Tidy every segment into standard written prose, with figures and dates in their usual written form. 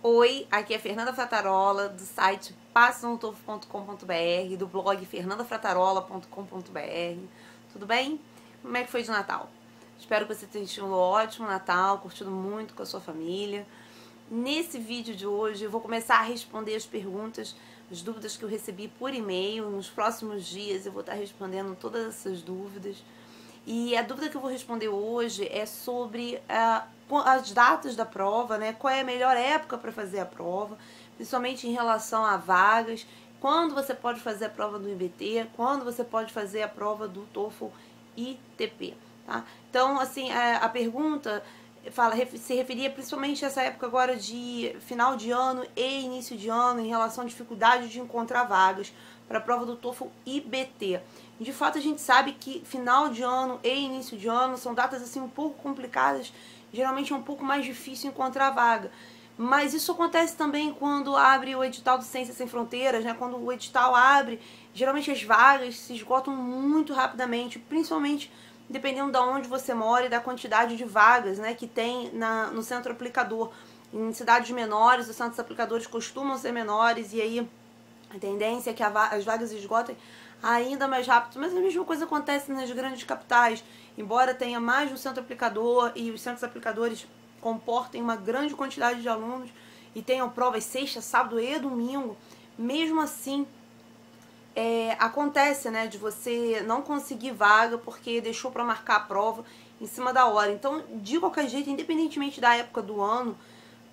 Oi, aqui é Fernanda Fratarola, do site passonotofo.com.br, do blog fernandafratarola.com.br. Tudo bem? Como é que foi de Natal? Espero que você tenha tido um ótimo Natal, curtido muito com a sua família. Nesse vídeo de hoje eu vou começar a responder as perguntas, as dúvidas que eu recebi por e-mail. Nos próximos dias eu vou estar respondendo todas essas dúvidas. E a dúvida que eu vou responder hoje é sobre as datas da prova, né? Qual é a melhor época para fazer a prova, principalmente em relação a vagas, quando você pode fazer a prova do IBT, quando você pode fazer a prova do TOEFL ITP, tá? Então, assim, a pergunta se referia principalmente a essa época agora de final de ano e início de ano em relação à dificuldade de encontrar vagas para a prova do TOEFL IBT. De fato, a gente sabe que final de ano e início de ano são datas assim um pouco complicadas, geralmente é um pouco mais difícil encontrar vaga. Mas isso acontece também quando abre o edital do Ciências Sem Fronteiras, né? Quando o edital abre, geralmente as vagas se esgotam muito rapidamente, principalmente dependendo de onde você mora e da quantidade de vagas, né, que tem no centro aplicador. Em cidades menores, os centros aplicadores costumam ser menores e aí a tendência é que as vagas esgotem ainda mais rápido. Mas a mesma coisa acontece nas grandes capitais. Embora tenha mais de um centro aplicador e os centros aplicadores comportem uma grande quantidade de alunos e tenham provas sexta, sábado e domingo, mesmo assim acontece, né, de você não conseguir vaga porque deixou para marcar a prova em cima da hora. Então, de qualquer jeito, independentemente da época do ano,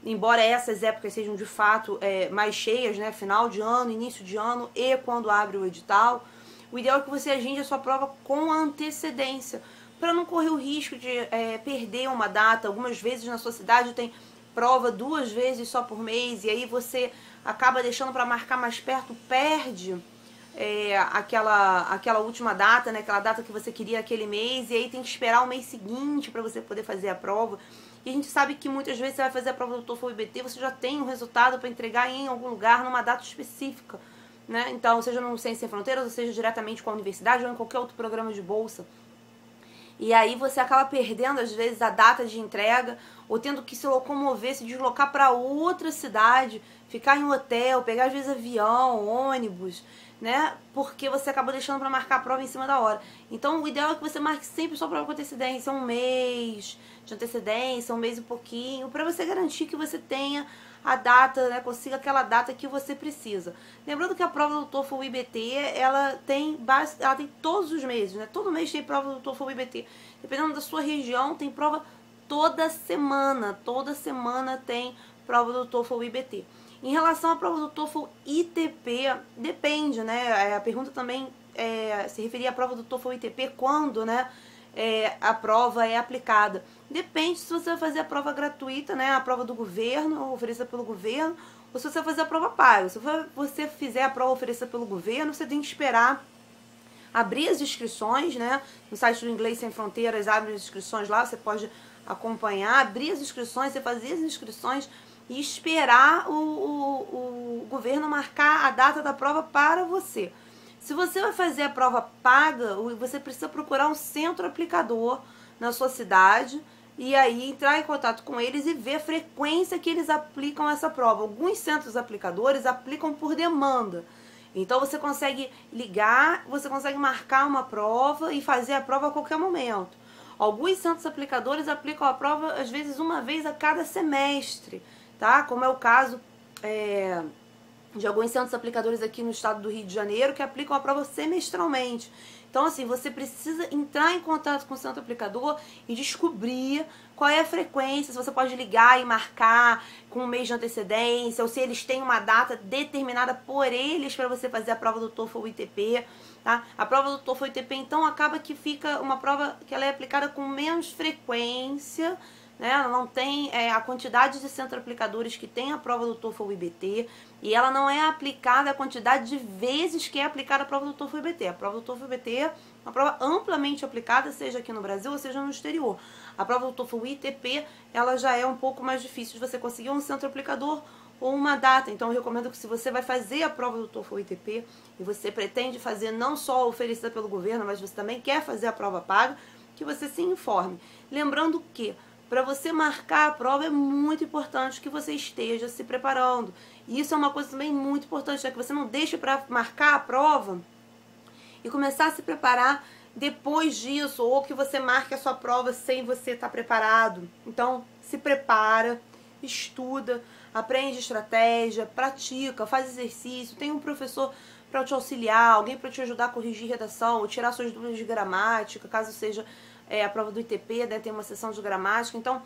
embora essas épocas sejam de fato mais cheias, né, final de ano, início de ano e quando abre o edital, o ideal é que você agende a sua prova com antecedência, para não correr o risco de perder uma data. Algumas vezes na sua cidade tem prova 2 vezes só por mês e aí você acaba deixando para marcar mais perto, perde aquela última data, né, aquela data que você queria aquele mês, e aí tem que esperar o mês seguinte para você poder fazer a prova. E a gente sabe que muitas vezes você vai fazer a prova do TOEFL IBT, você já tem um resultado para entregar em algum lugar, numa data específica, né? Então, seja no Ciências Sem Fronteiras, ou seja diretamente com a universidade, ou em qualquer outro programa de bolsa. E aí você acaba perdendo, às vezes, a data de entrega, ou tendo que se locomover, se deslocar para outra cidade, ficar em um hotel, pegar, às vezes, avião, ônibus, né? Porque você acabou deixando para marcar a prova em cima da hora. Então, o ideal é que você marque sempre sua prova com antecedência, um mês de antecedência, um mês e pouquinho, para você garantir que você tenha a data, né, consiga aquela data que você precisa. Lembrando que a prova do TOEFL IBT, ela tem todos os meses, né? Todo mês tem prova do TOEFL IBT. Dependendo da sua região, tem prova toda semana tem prova do TOEFL IBT. Em relação à prova do TOEFL ITP, depende, né? A pergunta também se referia à prova do TOEFL ITP quando, né, a prova é aplicada. Depende se você vai fazer a prova gratuita, né, a prova do governo, oferecida pelo governo, ou se você vai fazer a prova paga. Se você fizer a prova oferecida pelo governo, você tem que esperar abrir as inscrições, né, no site do Inglês Sem Fronteiras, abre as inscrições lá, você pode acompanhar, abrir as inscrições, você fazer as inscrições e esperar o governo marcar a data da prova para você. Se você vai fazer a prova paga, você precisa procurar um centro aplicador na sua cidade e aí entrar em contato com eles e ver a frequência que eles aplicam essa prova. Alguns centros aplicadores aplicam por demanda. Então você consegue ligar, você consegue marcar uma prova e fazer a prova a qualquer momento. Alguns centros aplicadores aplicam a prova às vezes uma vez a cada semestre, tá? Como é o caso de alguns centros aplicadores aqui no estado do Rio de Janeiro que aplicam a prova semestralmente. Então, assim, você precisa entrar em contato com o centro aplicador e descobrir qual é a frequência, se você pode ligar e marcar com um mês de antecedência, ou se eles têm uma data determinada por eles para você fazer a prova do TOEFL ITP, tá? A prova do TOEFL ITP, então, acaba que fica uma prova que ela é aplicada com menos frequência, né? Ela não tem a quantidade de centros aplicadores que tem a prova do TOEFL IBT e ela não é aplicada a quantidade de vezes que é aplicada a prova do TOEFL IBT. A prova do TOEFL IBT é uma prova amplamente aplicada, seja aqui no Brasil ou seja no exterior. A prova do TOEFL ITP, ela já é um pouco mais difícil de você conseguir um centro aplicador ou uma data. Então eu recomendo que se você vai fazer a prova do TOEFL ITP e você pretende fazer não só oferecida pelo governo, mas você também quer fazer a prova paga, que você se informe. Lembrando que para você marcar a prova é muito importante que você esteja se preparando. E isso é uma coisa também muito importante, né? Que você não deixe para marcar a prova e começar a se preparar depois disso, ou que você marque a sua prova sem você estar preparado. Então, se prepara, estuda, aprende estratégia, pratica, faz exercício, tem um professor para te auxiliar, alguém para te ajudar a corrigir redação, ou tirar suas dúvidas de gramática, caso seja a prova do ITP, né, tem uma sessão de gramática. Então,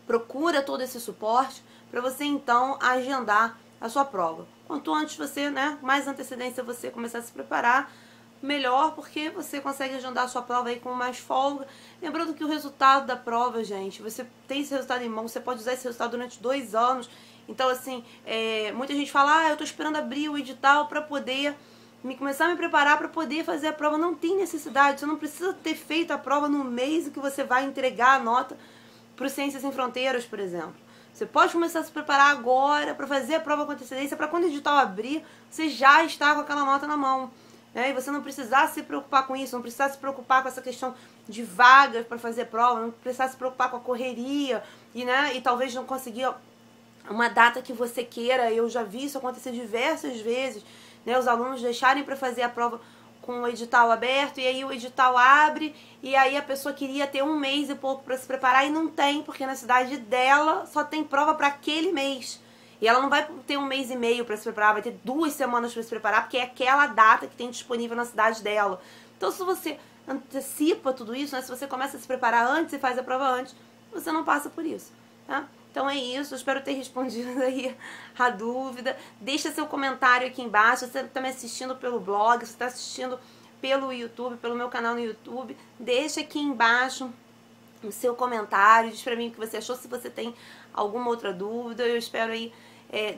procura todo esse suporte para você, então, agendar a sua prova. Quanto antes você, né, mais antecedência você começar a se preparar, melhor, porque você consegue agendar a sua prova aí com mais folga. Lembrando que o resultado da prova, gente, você tem esse resultado em mão, você pode usar esse resultado durante 2 anos. Então, assim, muita gente fala, eu tô esperando abrir o edital para poder começar a me preparar para poder fazer a prova. Não tem necessidade, você não precisa ter feito a prova no mês em que você vai entregar a nota para o Ciências Sem Fronteiras, por exemplo. Você pode começar a se preparar agora para fazer a prova com antecedência, para quando o edital abrir, você já está com aquela nota na mão. E você não precisar se preocupar com isso, não precisar se preocupar com essa questão de vagas para fazer prova, não precisar se preocupar com a correria e talvez não conseguir uma data que você queira. Eu já vi isso acontecer diversas vezes, né, os alunos deixarem para fazer a prova com o edital aberto, e aí o edital abre, e aí a pessoa queria ter 1 mês e pouco para se preparar e não tem, porque na cidade dela só tem prova para aquele mês. E ela não vai ter 1 mês e meio para se preparar, vai ter 2 semanas para se preparar, porque é aquela data que tem disponível na cidade dela. Então, se você antecipa tudo isso, né, se você começa a se preparar antes e faz a prova antes, você não passa por isso, tá? Então é isso, eu espero ter respondido aí a dúvida. Deixa seu comentário aqui embaixo, você está me assistindo pelo blog, você está assistindo pelo YouTube, pelo meu canal no YouTube. Deixa aqui embaixo o seu comentário, diz pra mim o que você achou, se você tem alguma outra dúvida. Eu espero aí,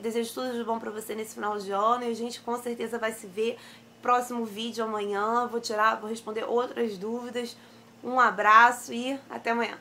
desejo tudo de bom pra você nesse final de ano, e a gente com certeza vai se ver próximo vídeo amanhã. Vou responder outras dúvidas. Um abraço e até amanhã.